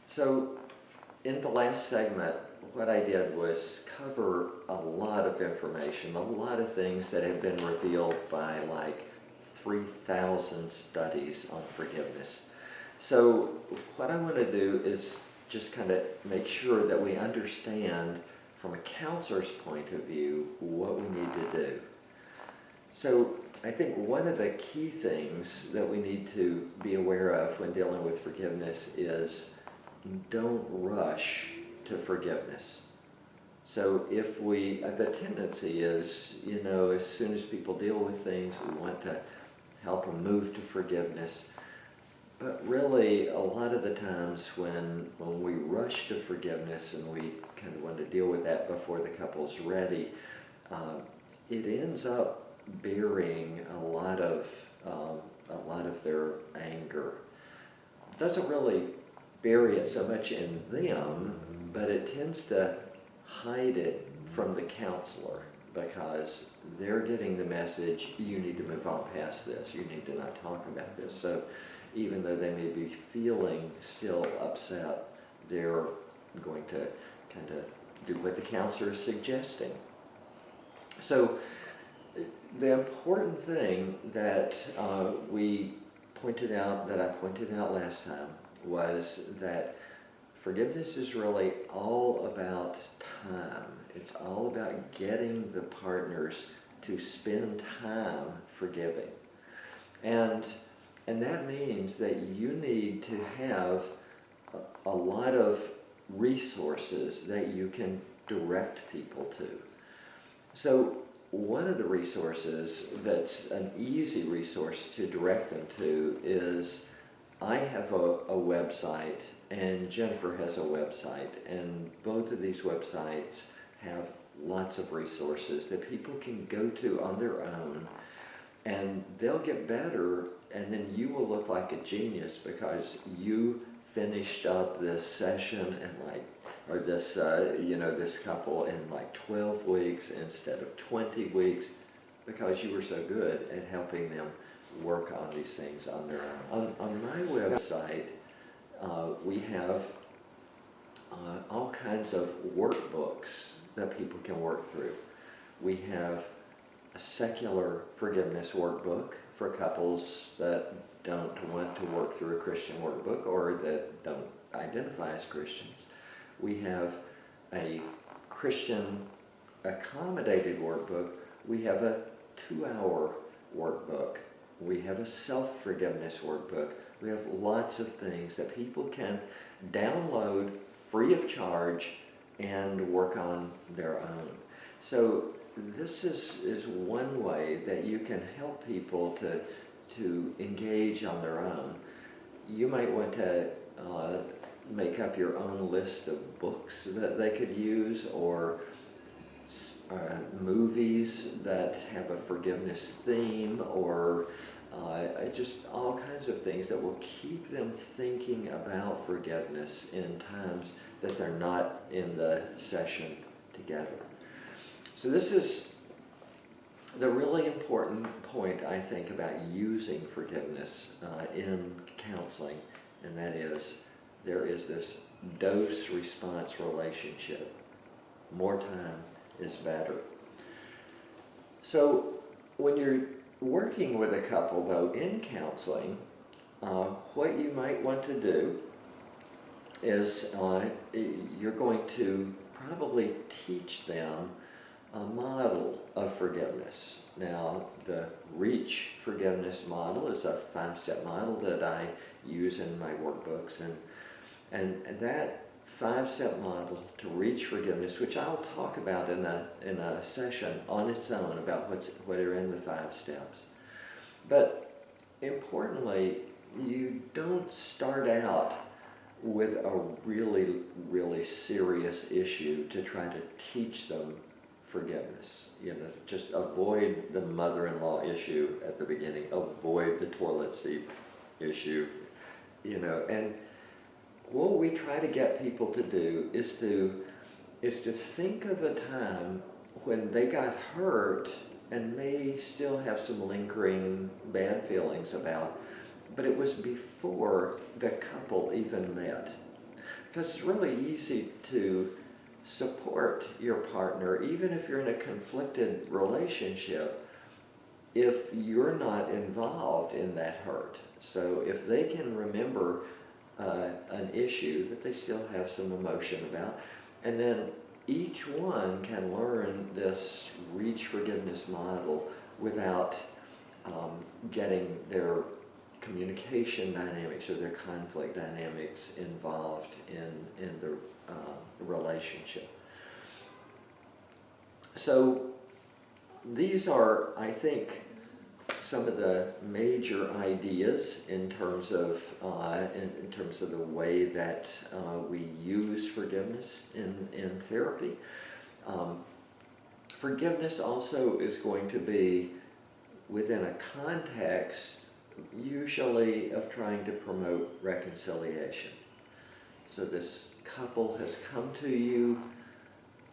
So in the last segment, what I did was cover a lot of information, a lot of things that have been revealed by like 3,000 studies on forgiveness. So what I want to do is just kind of make sure that we understand from a counselor's point of view what we need to do. So I think one of the key things that we need to be aware of when dealing with forgiveness is don't rush to forgiveness. So if the tendency is, as soon as people deal with things, we want to help them move to forgiveness. But really, a lot of the times when we rush to forgiveness and we kind of want to deal with that before the couple's ready, it ends up burying a lot of their anger. It doesn't really bury it so much in them, but it tends to hide it from the counselor because they're getting the message, you need to move on past this, you need to not talk about this. So even though they may be feeling still upset, they're going to kind of do what the counselor is suggesting. So the important thing that I pointed out last time was that forgiveness is really all about time. It's all about getting the partners to spend time forgiving. And that means that you need to have a lot of resources that you can direct people to. So one of the resources that's an easy resource to direct them to is I have a website and Jennifer has a website, and both of these websites have lots of resources that people can go to on their own, and they'll get better, and then you will look like a genius because you finished up this session this couple in like 12 weeks instead of 20 weeks because you were so good at helping them work on these things on their own. On my website, we have all kinds of workbooks that people can work through. We have a secular forgiveness workbook for couples that don't want to work through a Christian workbook or that don't identify as Christians. We have a Christian accommodative workbook. We have a 2-hour workbook. We have a self-forgiveness workbook. We have lots of things that people can download free of charge and work on their own. So this is one way that you can help people to engage on their own. You might want to make up your own list of books that they could use, or movies that have a forgiveness theme, or just all kinds of things that will keep them thinking about forgiveness in times that they're not in the session together. So this is the really important point, I think, about using forgiveness in counseling, and that is there is this dose-response relationship. More time is better. So when you're working with a couple, though, in counseling, what you might want to do is you're going to probably teach them a model of forgiveness. Now, the REACH forgiveness model is a 5-step model that I use in my workbooks, and that 5-step model to reach forgiveness, which I'll talk about in a session on its own about what are in the 5 steps. But importantly, you don't start out with a really, really serious issue to try to teach them forgiveness. Just avoid the mother-in-law issue at the beginning, avoid the toilet seat issue, and what we try to get people to do is to think of a time when they got hurt and may still have some lingering bad feelings about, but it was before the couple even met. because it's really easy to support your partner, even if you're in a conflicted relationship, if you're not involved in that hurt. So if they can remember an issue that they still have some emotion about, and then each one can learn this reach forgiveness model without getting their communication dynamics or their conflict dynamics involved in the relationship. So these are, I think, some of the major ideas in terms of in terms of the way that we use forgiveness in therapy. Forgiveness also is going to be within a context usually of trying to promote reconciliation. So this couple has come to you,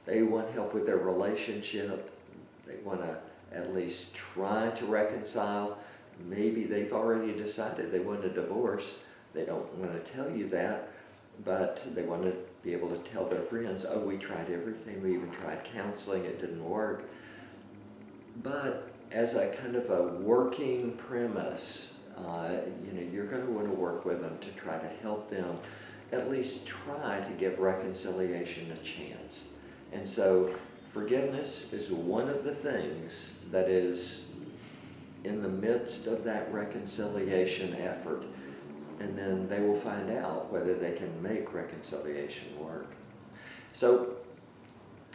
they want help with their relationship, they want to at least try to reconcile. Maybe they've already decided they want a divorce. They don't want to tell you that, but they want to be able to tell their friends, oh, we tried everything, we even tried counseling, it didn't work. But as a kind of a working premise, you're going to want to work with them to try to help them at least try to give reconciliation a chance. And so forgiveness is one of the things that is in the midst of that reconciliation effort. And then they will find out whether they can make reconciliation work. So,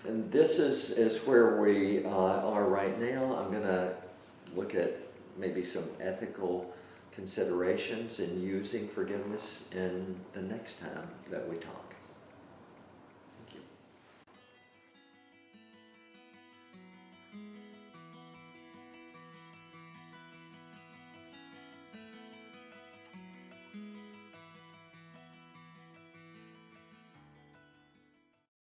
and this is where we are right now. I'm going to look at maybe some ethical considerations in using forgiveness in the next time that we talk.